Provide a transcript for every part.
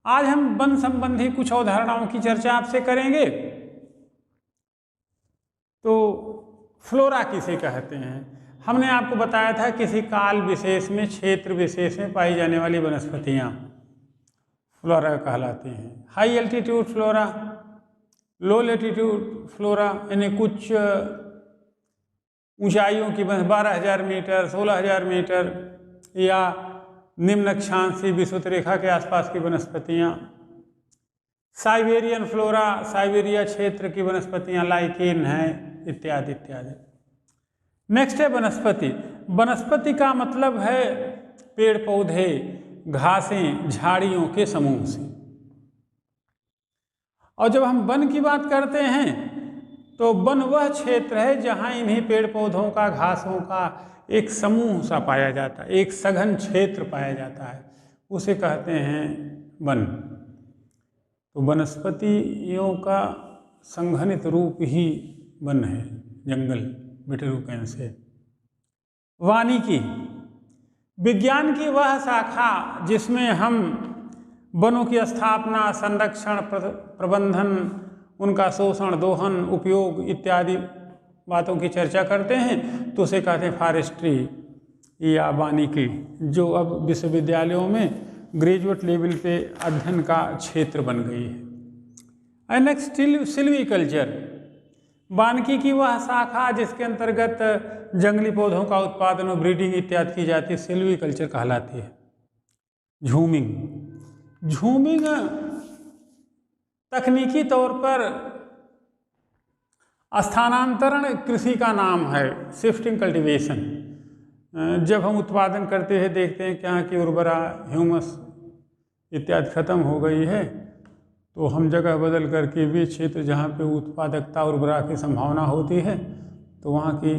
आज हम वन संबंधी कुछ अवधारणाओं की चर्चा आपसे करेंगे। तो फ्लोरा किसे कहते हैं? हमने आपको बताया था किसी काल विशेष में, क्षेत्र विशेष में पाई जाने वाली वनस्पतियाँ फ्लोरा कहलाती हैं। हाई एल्टीट्यूड फ्लोरा, लो लेटीट्यूड फ्लोरा, यानी कुछ ऊंचाइयों की 12,000 मीटर, 16,000 मीटर या निम्न अक्षांशीय विषुवत रेखा के आसपास की वनस्पतियाँ। साइबेरियन फ्लोरा, साइबेरिया क्षेत्र की वनस्पतियाँ, लाइकेन है, इत्यादि इत्यादि। नेक्स्ट है वनस्पति। वनस्पति का मतलब है पेड़ पौधे, घासें, झाड़ियों के समूह से। और जब हम वन की बात करते हैं तो वन वह क्षेत्र है जहाँ इन्हीं पेड़ पौधों का, घासों का एक समूह सा पाया जाता है, एक सघन क्षेत्र पाया जाता है, उसे कहते हैं वन। तो वनस्पतियों का संघनित रूप ही वन है, जंगल, बिटरूकन से। वानिकी, विज्ञान की वह शाखा जिसमें हम वनों की स्थापना, संरक्षण, प्रबंधन, उनका शोषण, दोहन, उपयोग इत्यादि बातों की चर्चा करते हैं, तो उसे कहते हैं फॉरेस्ट्री या वानिकी, जो अब विश्वविद्यालयों में ग्रेजुएट लेवल पे अध्ययन का क्षेत्र बन गई है। नेक्स्ट सिल्वीकल्चर, वानिकी की वह शाखा जिसके अंतर्गत जंगली पौधों का उत्पादन और ब्रीडिंग इत्यादि की जाती है, सिल्वीकल्चर कहलाती है। झूमिंग, झूमिंग तकनीकी तौर पर स्थानांतरण कृषि का नाम है, शिफ्टिंग कल्टीवेशन। जब हम उत्पादन करते हैं देखते हैं कि यहाँ की उर्वरा, ह्यूमस इत्यादि खत्म हो गई है, तो हम जगह बदल करके भी क्षेत्र जहाँ पे उत्पादकता, उर्वरा की संभावना होती है, तो वहाँ की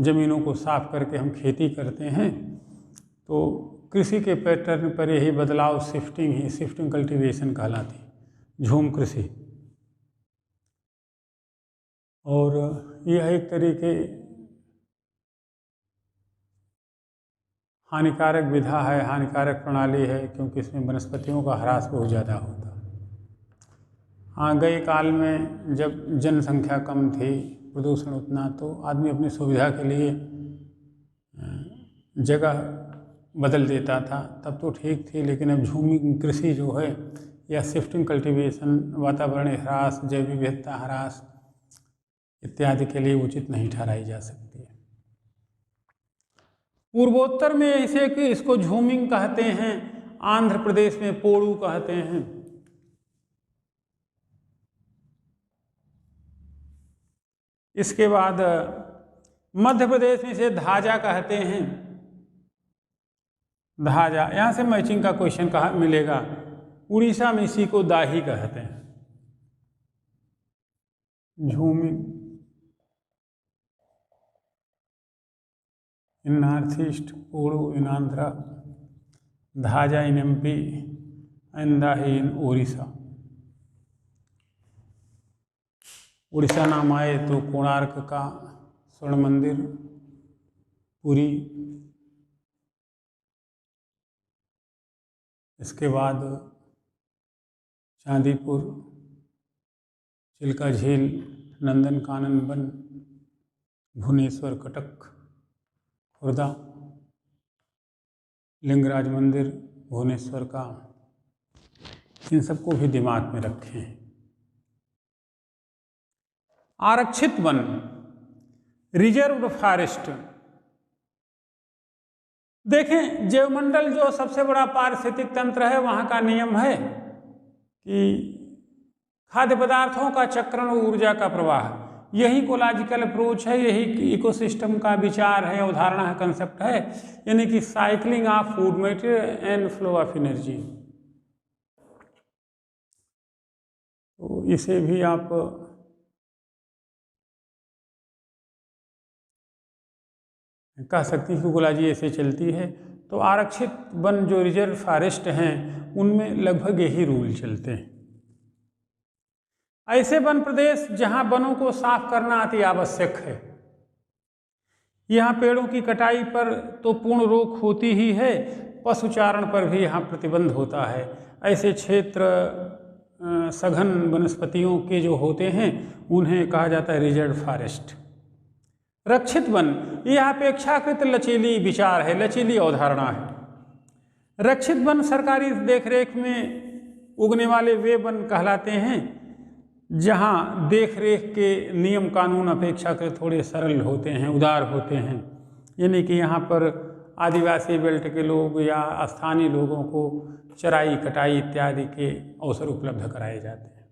ज़मीनों को साफ करके हम खेती करते हैं। तो कृषि के पैटर्न पर यही बदलाव शिफ्टिंग कल्टीवेशन कहलाती है, झूम कृषि। और यह एक तरीके हानिकारक विधा है, हानिकारक प्रणाली है, क्योंकि इसमें वनस्पतियों का ह्रास बहुत ज़्यादा होता है। हाँ, गए काल में जब जनसंख्या कम थी, प्रदूषण उतना, तो आदमी अपनी सुविधा के लिए जगह बदल देता था, तब तो ठीक थी। लेकिन अब झूमिंग कृषि जो है या शिफ्टिंग कल्टीवेशन वातावरणीय ह्रास, जैव विविधता ह्रास इत्यादि के लिए उचित नहीं ठहराई जा सकती है। पूर्वोत्तर में ऐसे कि इसको झूमिंग कहते हैं, आंध्र प्रदेश में पोड़ू कहते हैं। इसके बाद मध्य प्रदेश में इसे धाजा कहते हैं, धाजा। यहाँ से मैचिंग का क्वेश्चन कहाँ मिलेगा? उड़ीसा में इसी को दाही कहते हैं, jhuming. In North East, podu in Andhra, dhaja in MP and dahi in Orissa. Orissa नाम आए तो कोणार्क का स्वर्ण मंदिर, पुरी, इसके बाद चांदीपुर, चिल्का झील, नंदन कानन वन, भुवनेश्वर, कटक, खुर्दा, लिंगराज मंदिर भुवनेश्वर का, इन सबको भी दिमाग में रखें। आरक्षित वन, रिजर्व्ड फॉरेस्ट। देखें, जैवमंडल जो सबसे बड़ा पारिस्थितिक तंत्र है, वहाँ का नियम है कि खाद्य पदार्थों का चक्रण और ऊर्जा का प्रवाह, यही इकोलॉजिकल अप्रोच है, यही इकोसिस्टम का विचार है, अवधारणा है, कंसेप्ट है, यानी कि cycling of food material and flow of energy. तो इसे भी आप कह सकती हैं कि इकोलॉजी ऐसे चलती है। तो आरक्षित वन जो रिजर्व फॉरेस्ट हैं, उनमें लगभग यही रूल चलते हैं। ऐसे वन प्रदेश जहां वनों को साफ करना अति आवश्यक है, यहाँ पेड़ों की कटाई पर तो पूर्ण रोक होती ही है, पशुचारण पर भी यहाँ प्रतिबंध होता है। ऐसे क्षेत्र सघन वनस्पतियों के जो होते हैं उन्हें कहा जाता है रिजर्व फॉरेस्ट। रक्षित वन, यह अपेक्षाकृत लचीली विचार है, लचीली अवधारणा है। रक्षित वन सरकारी देखरेख में उगने वाले वे वन कहलाते हैं जहां देखरेख के नियम कानून अपेक्षाकृत थोड़े सरल होते हैं, उदार होते हैं। यानी कि यहाँ पर आदिवासी बेल्ट के लोग या स्थानीय लोगों को चराई कटाई इत्यादि के अवसर उपलब्ध कराए जाते हैं।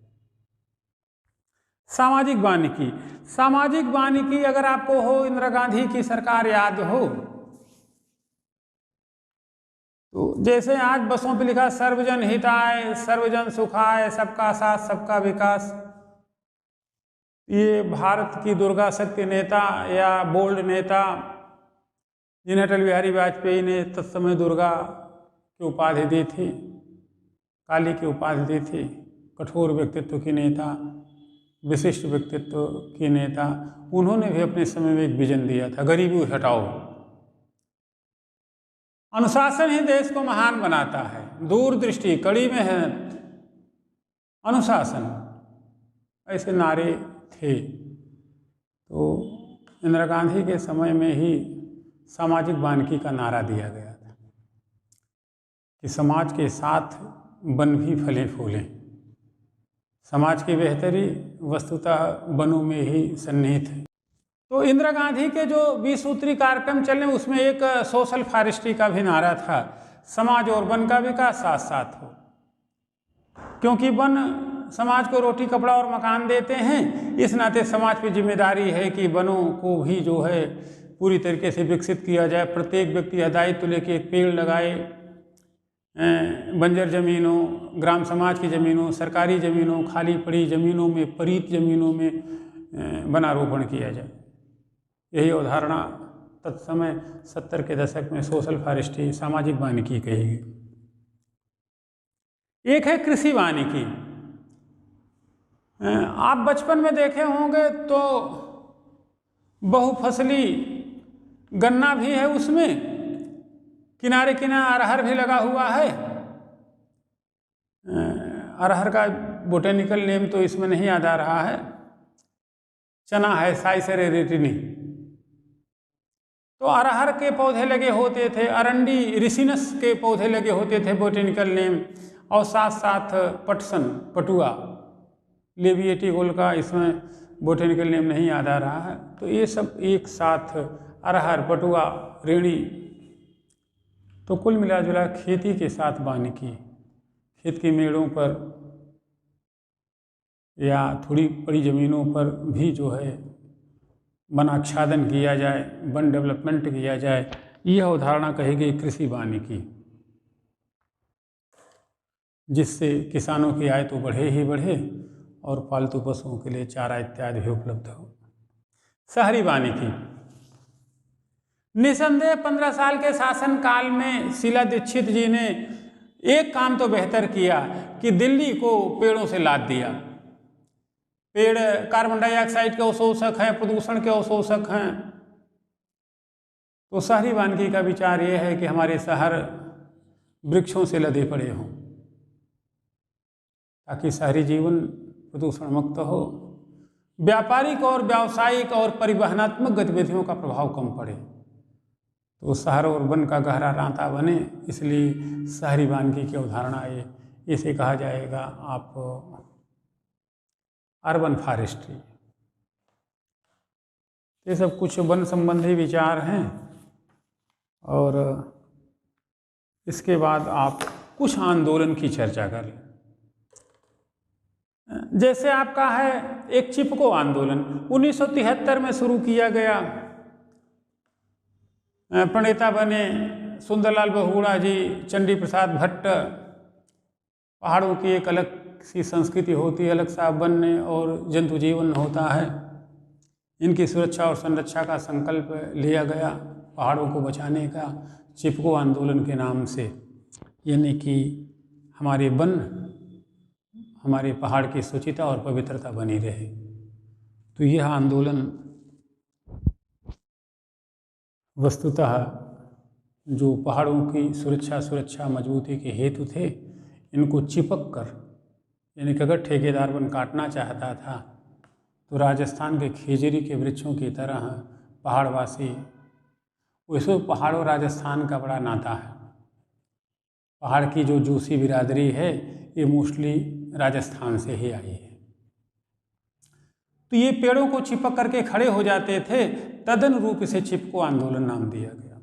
सामाजिक वानिकी, सामाजिक वानिकी अगर आपको हो, इंदिरा गांधी की सरकार याद हो तो जैसे आज बसों पे लिखा सर्वजन हिताय सर्वजन सुखाय सबका साथ सबका विकास, ये भारत की दुर्गा शक्ति नेता या बोल्ड नेता जिन्हें अटल बिहारी वाजपेयी ने तत्समय दुर्गा की उपाधि दी थी, काली की उपाधि दी थी, कठोर व्यक्तित्व की नेता, विशिष्ट व्यक्तित्व की नेता, उन्होंने भी अपने समय में एक विजन दिया था, गरीबी हटाओ। अनुशासन ही देश को महान बनाता है, दूरदृष्टि, कड़ी मेहनत, अनुशासन, ऐसे नारे थे। तो इंदिरा गांधी के समय में ही सामाजिक वानिकी का नारा दिया गया था कि समाज के साथ वन भी फले फूलें। समाज की बेहतरी वस्तुतः वनों में ही सन्निहित है। तो इंदिरा गांधी के जो 20 सूत्री कार्यक्रम चले उसमें एक सोशल फॉरेस्ट्री का भी नारा था, समाज और वन का विकास साथ साथ हो, क्योंकि वन समाज को रोटी कपड़ा और मकान देते हैं। इस नाते समाज की जिम्मेदारी है कि वनों को भी जो है पूरी तरीके से विकसित किया जाए। प्रत्येक व्यक्ति यह दायित्व लेके एक पेड़ लगाए, बंजर जमीनों, ग्राम समाज की ज़मीनों, सरकारी ज़मीनों, खाली पड़ी ज़मीनों में, परित ज़मीनों में वनारोपण किया जाए। यही अवधारणा तत्समय 70 के दशक में सोशल फॉरेस्ट्री, सामाजिक वानिकी कही गई। एक है कृषि वानिकी। आप बचपन में देखे होंगे तो बहुफसली गन्ना भी है, उसमें किनारे किनारे अरहर भी लगा हुआ है। अरहर का बोटेनिकल नेम तो इसमें नहीं याद आ रहा है, चना है, साइसेरे रेटिनी। तो अरहर के पौधे लगे होते थे, अरंडी रिसिनस के पौधे लगे होते थे बोटेनिकल नेम, और साथ साथ पटसन, पटुआ, लेविएटी गोल का इसमें बोटेनिकल नेम नहीं याद आ रहा है। तो ये सब एक साथ, अरहर, पटुआ, रेड़ी, तो कुल मिला जुला खेती के साथ वानिकी, खेत की मेड़ों पर या थोड़ी बड़ी ज़मीनों पर भी जो है वनाच्छादन किया जाए, वन डेवलपमेंट किया जाए, यह अवधारणा कही गई कृषि वानिकी, जिससे किसानों की आय तो बढ़े ही बढ़े और पालतू पशुओं के लिए चारा इत्यादि भी उपलब्ध हो। शहरी वानिकी, निसंदेह 15 साल के शासनकाल में शीला दीक्षित जी ने एक काम तो बेहतर किया कि दिल्ली को पेड़ों से लाद दिया। पेड़ कार्बन डाइऑक्साइड के अवशोषक हैं, प्रदूषण के अवशोषक हैं। तो शहरी वानिकी का विचार यह है कि हमारे शहर वृक्षों से लदे पड़े हों, ताकि शहरी जीवन प्रदूषण मुक्त हो, व्यापारिक और व्यावसायिक और परिवहनात्मक गतिविधियों का प्रभाव कम पड़े, तो शहर और वन का गहरा नाता बने। इसलिए शहरी वानिकी की अवधारणा ये, इसे कहा जाएगा आप अर्बन फॉरेस्ट्री। ये सब कुछ वन संबंधी विचार हैं। और इसके बाद आप कुछ आंदोलन की चर्चा कर लें। जैसे आपका है एक चिपको आंदोलन 1973 में शुरू किया गया। प्रणेता बने सुंदरलाल बहुगुणा जी, चंडी प्रसाद भट्ट। पहाड़ों की एक अलग सी संस्कृति होती है, अलग सा वन्य और जंतु जीवन होता है। इनकी सुरक्षा और संरक्षा का संकल्प लिया गया पहाड़ों को बचाने का, चिपको आंदोलन के नाम से। यानी कि हमारे वन, हमारे पहाड़ की शुचिता और पवित्रता बनी रहे। तो यह आंदोलन वस्तुतः जो पहाड़ों की सुरक्षा मजबूती के हेतु थे, इनको चिपक कर, यानी कि अगर ठेकेदार वन काटना चाहता था तो राजस्थान के खेजड़ी के वृक्षों की तरह पहाड़वासी, वैसे पहाड़ और राजस्थान का बड़ा नाता है। पहाड़ की जो जूसी बिरादरी है ये मोस्टली राजस्थान से ही आई है। तो ये पेड़ों को चिपक करके खड़े हो जाते थे, तदन रूप इसे चिपको आंदोलन नाम दिया गया।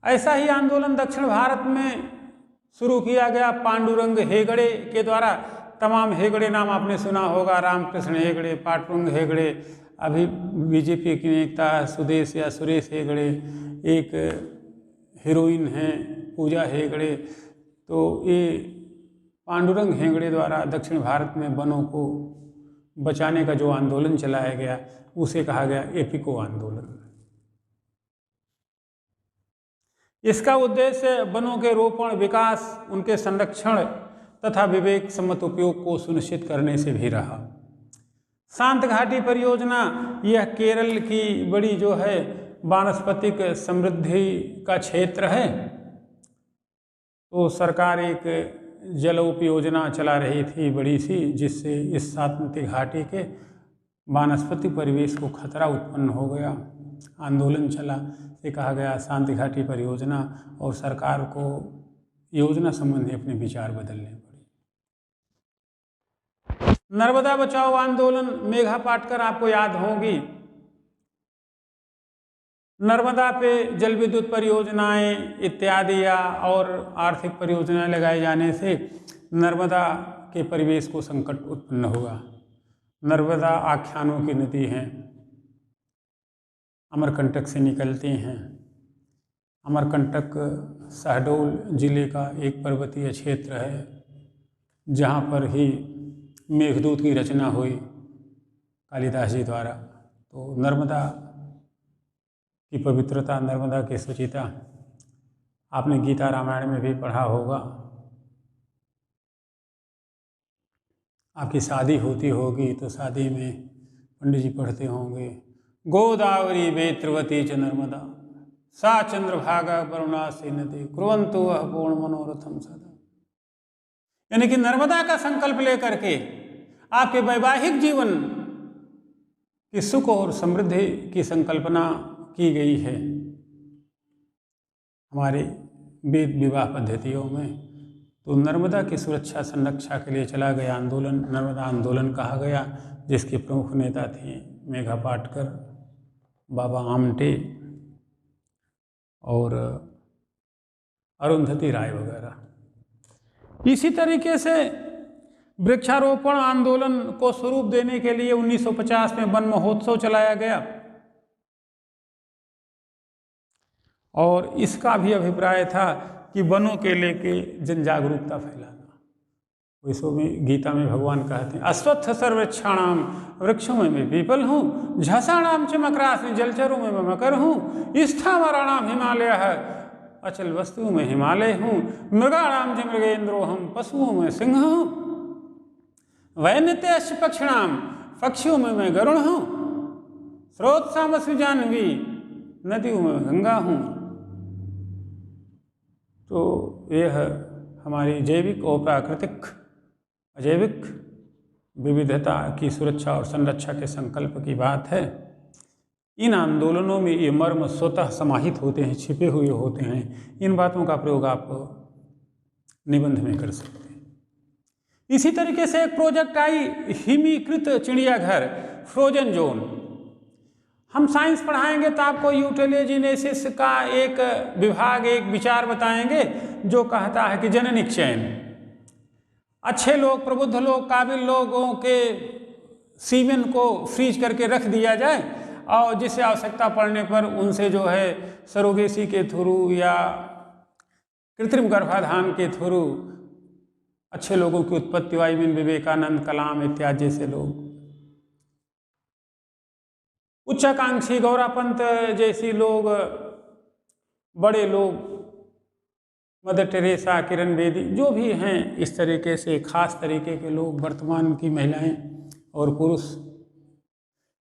ऐसा ही आंदोलन दक्षिण भारत में शुरू किया गया पांडुरंग हेगड़े के द्वारा। तमाम हेगड़े नाम आपने सुना होगा, रामकृष्ण हेगड़े, पांडुरंग हेगड़े, अभी बीजेपी की नेता सुदेश या सुरेश हेगड़े, एक हीरोइन हैं पूजा हेगड़े। तो ये पांडुरंग हेगड़े द्वारा दक्षिण भारत में वनों को बचाने का जो आंदोलन चलाया गया उसे कहा गया एपिको आंदोलन। इसका उद्देश्य वनों के रोपण, विकास, उनके संरक्षण तथा विवेक सम्मत उपयोग को सुनिश्चित करने से भी रहा। शांत घाटी परियोजना यह केरल की बड़ी जो है वानस्पतिक समृद्धि का क्षेत्र है। तो सरकार एक जल उपयोजना चला रही थी बड़ी सी, जिससे इस शांति घाटी के वानस्पतिक परिवेश को खतरा उत्पन्न हो गया। आंदोलन चला, से कहा गया शांति घाटी परियोजना, और सरकार को योजना संबंधी अपने विचार बदलने पड़े। नर्मदा बचाओ आंदोलन, मेघा पाटकर आपको याद होगी। नर्मदा पे जल विद्युत परियोजनाएं इत्यादि या और आर्थिक परियोजनाएं लगाए जाने से नर्मदा के परिवेश को संकट उत्पन्न हुआ। नर्मदा आख्यानों की नदी हैं, अमरकंटक से निकलती हैं। अमरकंटक शहडोल जिले का एक पर्वतीय क्षेत्र है, जहाँ पर ही मेघदूत की रचना हुई कालिदास जी द्वारा। तो नर्मदा की पवित्रता, नर्मदा की शुचिता आपने गीता रामायण में भी पढ़ा होगा। आपकी शादी होती होगी तो शादी में पंडित जी पढ़ते होंगे, गोदावरी वेत्रवती च नर्मदा सा चंद्रभागा वरुणा से नदी कुर्वन्तु वह पूर्ण मनोरथम सदा। यानी कि नर्मदा का संकल्प लेकर के आपके वैवाहिक जीवन की सुख और समृद्धि की संकल्पना की गई है हमारे वेद विवाह पद्धतियों में। तो नर्मदा की सुरक्षा संरक्षा के लिए चला गया आंदोलन नर्मदा आंदोलन कहा गया, जिसके प्रमुख नेता थे मेघा पाटकर, बाबा आमटे और अरुंधति राय वगैरह। इसी तरीके से वृक्षारोपण आंदोलन को स्वरूप देने के लिए 1950 में वन महोत्सव चलाया गया, और इसका भी अभिप्राय था कि वनों के लेके जन जागरूकता फैलाना। वैसो में गीता में भगवान कहते हैं अश्वत्थ सर्वक्षाणाम, वृक्षों में मैं पीपल हूँ, झसाणाम च मकरास में जलचरों में मैं मकर हूँ, स्थावराणाम हिमालय है, अचल वस्तु में हिमालय हूँ, मृगाणाम च मृगेंद्रो हम, पशुओं में सिंह हूँ, वैन्यतेश्च पक्षिणाम, पक्षियों में मैं गरुड़ हूँ, स्रोतसामस्मि जाह्नवी, नदियों में गंगा हूँ। तो यह हमारी जैविक और प्राकृतिक अजैविक विविधता की सुरक्षा और संरक्षा के संकल्प की बात है। इन आंदोलनों में ये मर्म स्वतः समाहित होते हैं, छिपे हुए होते हैं। इन बातों का प्रयोग आप निबंध में कर सकते हैं। इसी तरीके से एक प्रोजेक्ट आई हिमीकृत चिड़ियाघर, फ्रोजन जोन। हम साइंस पढ़ाएंगे तो आपको यूटेलिजिनेसिस का एक विभाग, एक विचार बताएंगे जो कहता है कि जननिक चयन, अच्छे लोग, प्रबुद्ध लोग, काबिल लोगों के सीमेन को फ्रीज करके रख दिया जाए, और जिसे आवश्यकता पड़ने पर उनसे जो है सरोगेसी के थ्रू या कृत्रिम गर्भाधान के थ्रू अच्छे लोगों की उत्पत्ति। वाइमिन विवेकानंद, कलाम इत्यादि जैसे लोग, उच्चाकांक्षी गौरापंत जैसी लोग, बड़े लोग, मदर टेरेसा, किरण बेदी, जो भी हैं, इस तरीके से खास तरीके के लोग, वर्तमान की महिलाएं और पुरुष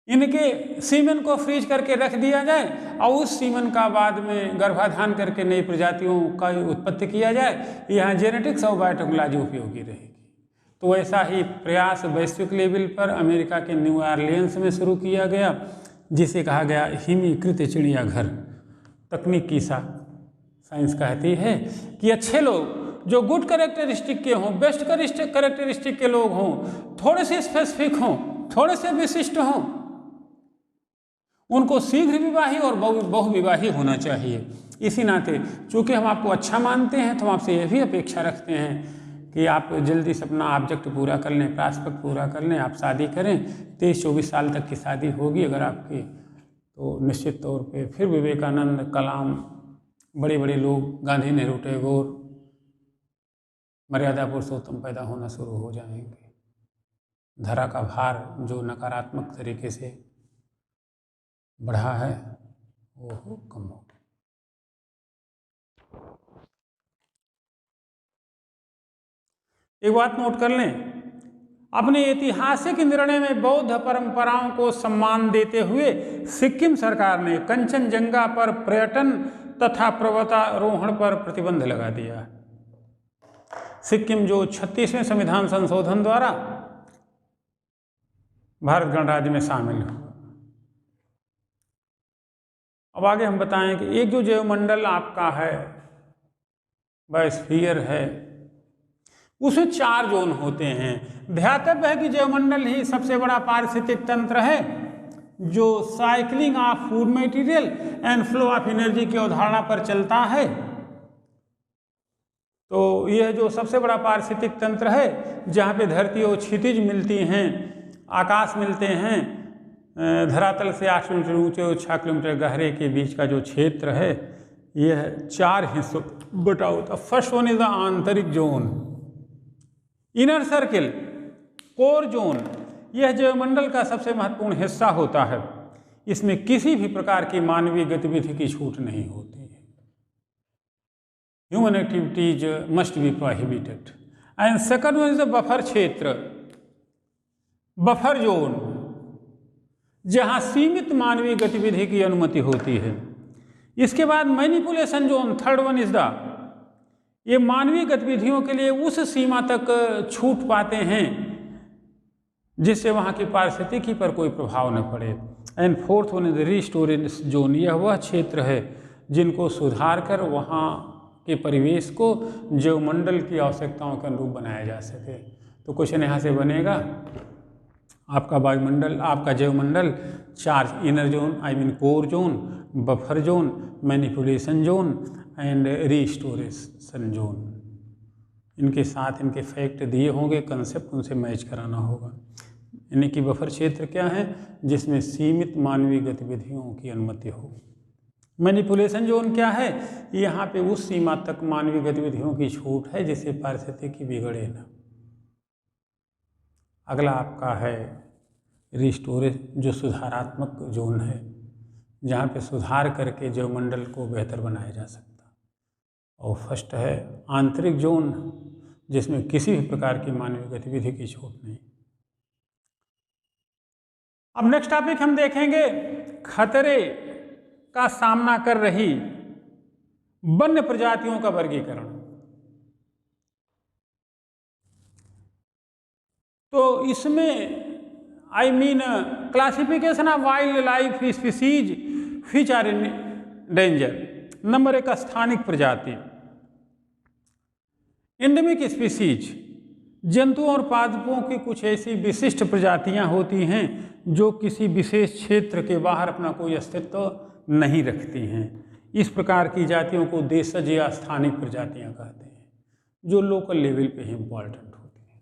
इनके सीमन को फ्रीज करके रख दिया जाए और उस सीमन का बाद में गर्भाधान करके नई प्रजातियों का उत्पत्ति किया जाए, यहाँ जेनेटिक्स और बायोटेक्नोलॉजी उपयोगी रहेगी। तो ऐसा ही प्रयास वैश्विक लेवल पर अमेरिका के न्यू ऑरलियंस में शुरू किया गया, जिसे कहा गया हिमीकृत चिड़ियाघर। तकनीक की साइंस कहती है कि अच्छे लोग जो गुड कैरेक्टरिस्टिक के हों, बेस्ट कैरेक्टरिस्टिक के लोग हों, थोड़े से स्पेसिफिक हों, थोड़े से विशिष्ट हों, उनको शीघ्र विवाही और बहुविवाही होना चाहिए। इसी नाते चूँकि हम आपको अच्छा मानते हैं तो हम आपसे यह भी अपेक्षा रखते हैं कि आप जल्दी से अपना ऑब्जेक्ट पूरा कर लें, प्रॉस्पेक्ट पूरा कर लें, आप शादी करें। 23-24 साल तक की शादी होगी अगर आपकी, तो निश्चित तौर पे फिर विवेकानंद, कलाम, बड़े बड़े लोग, गांधी, नेहरू, टैगोर, मर्यादा पुरुषोत्तम पैदा होना शुरू हो जाएंगे। धरा का भार जो नकारात्मक तरीके से बढ़ा है वो कम हो। एक बात नोट कर लें, अपने ऐतिहासिक निर्णय में बौद्ध परंपराओं को सम्मान देते हुए सिक्किम सरकार ने कंचनजंगा पर पर्यटन तथा पर्वतारोहण पर प्रतिबंध लगा दिया। सिक्किम जो 36वें संविधान संशोधन द्वारा भारत गणराज्य में शामिल हुआ। अब आगे हम बताएं कि एक जो जैवमंडल आपका है, बायोस्फीयर है, उसमें 4 जोन होते हैं। ध्यातव्य है कि जैवमंडल ही सबसे बड़ा पारिस्थितिक तंत्र है जो cycling of food material and flow of energy की अवधारणा पर चलता है। तो यह जो सबसे बड़ा पारिस्थितिक तंत्र है, जहाँ पे धरती और क्षितिज मिलती हैं, आकाश मिलते हैं, धरातल से 8 किलोमीटर ऊंचे और 6 किलोमीटर गहरे के बीच का जो क्षेत्र है, यह 4 हिस्सों बटा होता। फर्स्ट वन इज द आंतरिक zone, inner circle, core zone. यह जैवमंडल का सबसे महत्वपूर्ण हिस्सा होता है। इसमें किसी भी प्रकार की मानवीय गतिविधि की छूट नहीं होती है। Human activities must be prohibited. And second one is the buffer क्षेत्र, बफर जोन, जहां सीमित मानवीय गतिविधि की अनुमति होती है। इसके बाद manipulation zone, third one is the, ये मानवीय गतिविधियों के लिए उस सीमा तक छूट पाते हैं जिससे वहाँ की पारिस्थितिकी पर कोई प्रभाव न पड़े। And fourth one is restoration zone, यह वह क्षेत्र है जिनको सुधार कर वहाँ के परिवेश को जैवमंडल की आवश्यकताओं के अनुरूप बनाया जा सके। तो क्वेश्चन यहाँ से बनेगा, आपका वायुमंडल, आपका जैवमंडल 4 inner zone, I mean core zone, buffer zone, manipulation zone and restoration zone, इनके साथ इनके फैक्ट दिए होंगे, कंसेप्ट उनसे मैच कराना होगा। यानी कि बफर क्षेत्र क्या है, जिसमें सीमित मानवीय गतिविधियों की अनुमति हो। मैनिपुलेशन जोन क्या है, यहाँ पे उस सीमा तक मानवीय गतिविधियों की छूट है जिससे पारिस्थितिकी बिगड़े न। अगला आपका है रिस्टोरेज, जो सुधारात्मक जोन है, जहाँ पे सुधार करके जैवमंडल को बेहतर बनाया जा सकता। और फर्स्ट है आंतरिक जोन, जिसमें किसी भी प्रकार की मानवीय गतिविधि की छूट नहीं। अब नेक्स्ट टॉपिक हम देखेंगे, खतरे का सामना कर रही वन्य प्रजातियों का वर्गीकरण। तो इसमें I mean classification of wild life species which are in danger. Number 1, स्थानिक प्रजाति, एंडेमिक स्पीसीज, जंतुओं और पादपों की कुछ ऐसी विशिष्ट प्रजातियां होती हैं जो किसी विशेष क्षेत्र के बाहर अपना कोई अस्तित्व नहीं रखती हैं। इस प्रकार की जातियों को देशज या स्थानिक प्रजातियां कहते हैं, जो लोकल लेवल पे ही इम्पॉर्टेंट होती हैं।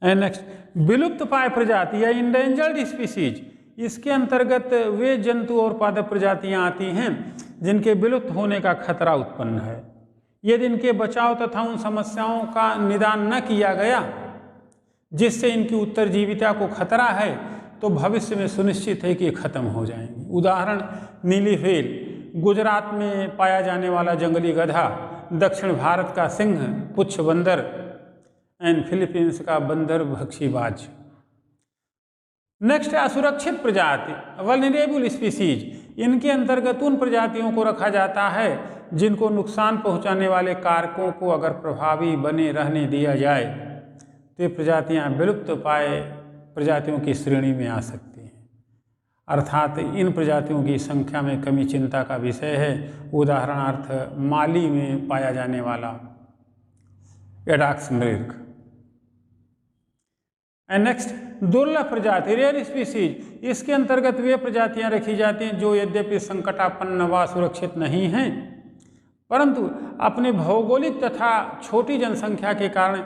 एंड नेक्स्ट, विलुप्त पाए प्रजाति या इंडेंजर्ड स्पीसीज, इसके अंतर्गत वे जंतु और पादप प्रजातियां आती हैं जिनके विलुप्त होने का खतरा उत्पन्न है। यदि इनके बचाव तथा उन समस्याओं का निदान न किया गया जिससे इनकी उत्तरजीविता को खतरा है, तो भविष्य में सुनिश्चित है कि ये खत्म हो जाएंगे। उदाहरण, नीली व्हेल, गुजरात में पाया जाने वाला जंगली गधा, दक्षिण भारत का सिंह पुच्छ बंदर एंड फिलीपींस का बंदर भक्षीबाज। नेक्स्ट है असुरक्षित प्रजाति, वल्नरेबल स्पीसीज। इनके अंतर्गत उन प्रजातियों को रखा जाता है जिनको नुकसान पहुंचाने वाले कारकों को अगर प्रभावी बने रहने दिया जाए तो ये प्रजातियां विलुप्त पाए प्रजातियों की श्रेणी में आ सकती हैं। अर्थात इन प्रजातियों की संख्या में कमी चिंता का विषय है। उदाहरणार्थ माली में पाया जाने वाला एडाक्स मृग। एंड नेक्स्ट दुर्लभ प्रजाति, रेयर स्पीसीज। इसके अंतर्गत वे प्रजातियां रखी जाती हैं जो यद्यपि संकटापन्न व सुरक्षित नहीं हैं परंतु अपने भौगोलिक तथा छोटी जनसंख्या के कारण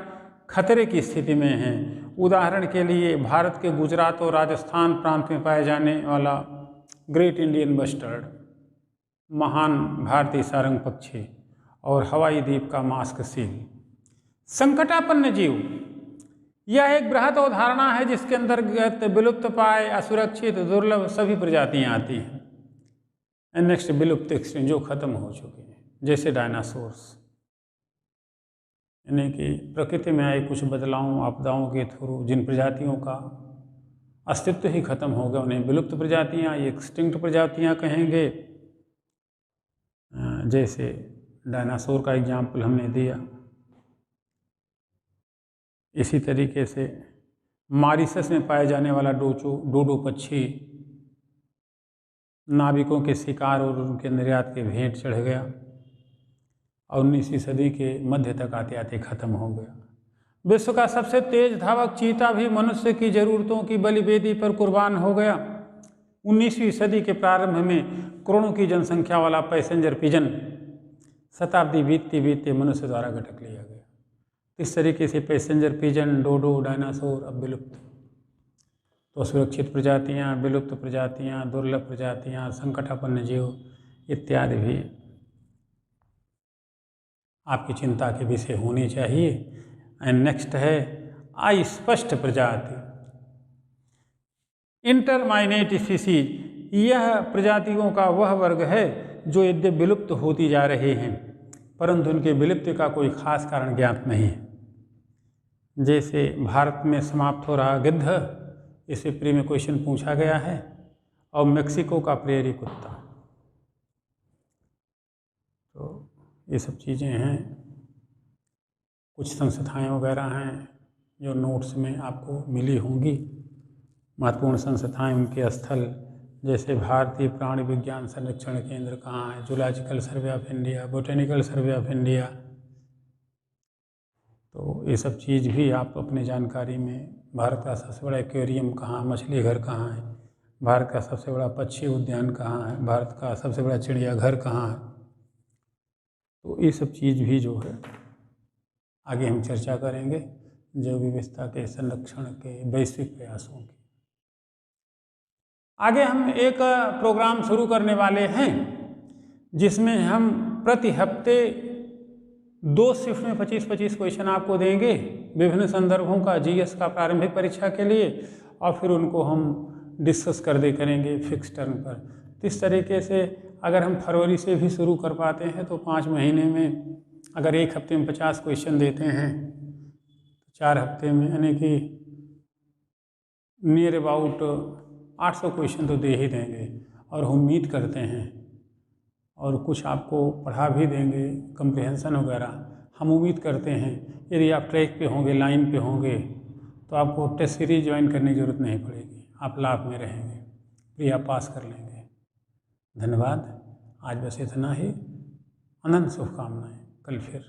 खतरे की स्थिति में हैं। उदाहरण के लिए भारत के गुजरात और राजस्थान प्रांत में पाए जाने वाला ग्रेट इंडियन बस्टर्ड, महान भारतीय सारंग पक्षी और हवाई द्वीप का मास्क सील। संकटापन्न जीव, यह एक बृहद अवधारणा है जिसके अंतर्गत विलुप्त पाए, असुरक्षित, दुर्लभ सभी प्रजातियां आती हैं। एंड नेक्स्ट विलुप्त एक्सटिंक्ट, जो खत्म हो चुके हैं, जैसे डायनासोर्स, यानी कि प्रकृति में आए कुछ बदलावों आपदाओं के थ्रू जिन प्रजातियों का अस्तित्व ही खत्म हो गया उन्हें विलुप्त प्रजातियां, एक्सटिंक्ट प्रजातियां कहेंगे। जैसे डायनासोर का एग्जाम्पल हमने दिया। इसी तरीके से मॉरिशस में पाए जाने वाला डोडो पक्षी नाविकों के शिकार और उनके निर्यात के भेंट चढ़ गया और 19वीं सदी के मध्य तक आते आते खत्म हो गया। विश्व का सबसे तेज धावक चीता भी मनुष्य की जरूरतों की बलिवेदी पर कुर्बान हो गया। 19वीं सदी के प्रारंभ में करोड़ों की जनसंख्या वाला पैसेंजर पिजन शताब्दी बीतते बीतते मनुष्य द्वारा घटक लिया गया। इस तरीके से पैसेंजर पिजन, डोडो, डायनासोर अब विलुप्त। तो सुरक्षित प्रजातियां, विलुप्त प्रजातियां, दुर्लभ प्रजातियां, संकटापन्न जीव इत्यादि भी आपकी चिंता के विषय होने चाहिए। एंड नेक्स्ट है अस्पष्ट प्रजाति, इंटरमाइनेट स्पीसीज। यह प्रजातियों का वह वर्ग है जो यद्यपि विलुप्त होती जा रहे हैं परंतु उनके विलुप्ति का कोई खास कारण ज्ञात नहीं है। जैसे भारत में समाप्त हो रहा गिद्ध, इसे प्री में क्वेश्चन पूछा गया है, और मेक्सिको का प्रेरी कुत्ता। तो ये सब चीज़ें हैं। कुछ संस्थाएं वगैरह हैं जो नोट्स में आपको मिली होंगी, महत्वपूर्ण संस्थाएं, उनके स्थल, जैसे भारतीय प्राणी विज्ञान संरक्षण केंद्र कहाँ है, zoological survey of India, botanical survey of India. तो ये सब चीज़ भी आप अपने जानकारी में, भारत का सबसे बड़ा एक्वेरियम कहाँ, मछली घर कहाँ है, भारत का सबसे बड़ा पक्षी उद्यान कहाँ है, भारत का सबसे बड़ा चिड़ियाघर कहाँ है, तो ये सब चीज़ भी जो है आगे हम चर्चा करेंगे जैव विविधता के संरक्षण के वैश्विक प्रयासों की। आगे हम एक प्रोग्राम शुरू करने वाले हैं जिसमें हम प्रति हफ्ते 2 शिफ्ट में 25-25 क्वेश्चन आपको देंगे विभिन्न संदर्भों का, जीएस का प्रारंभिक परीक्षा के लिए, और फिर उनको हम डिस्कस करेंगे फिक्स टर्म पर। इस तरीके से अगर हम फरवरी से भी शुरू कर पाते हैं तो 5 महीने में अगर 1 हफ्ते में 50 क्वेश्चन देते हैं तो 4 हफ्ते में यानी कि नियर अबाउट 800 क्वेश्चन तो दे ही देंगे। और हम उम्मीद करते हैं और कुछ आपको पढ़ा भी देंगे कम्प्रिहेंशन वगैरह। हम उम्मीद करते हैं यदि आप ट्रैक पे होंगे, लाइन पे होंगे, तो आपको टेस्ट सीरीज ज्वाइन करने की ज़रूरत नहीं पड़ेगी, आप लाभ में रहेंगे, फिर आप पास कर लेंगे। धन्यवाद। आज बस इतना ही। अनंत शुभकामनाएं। कल फिर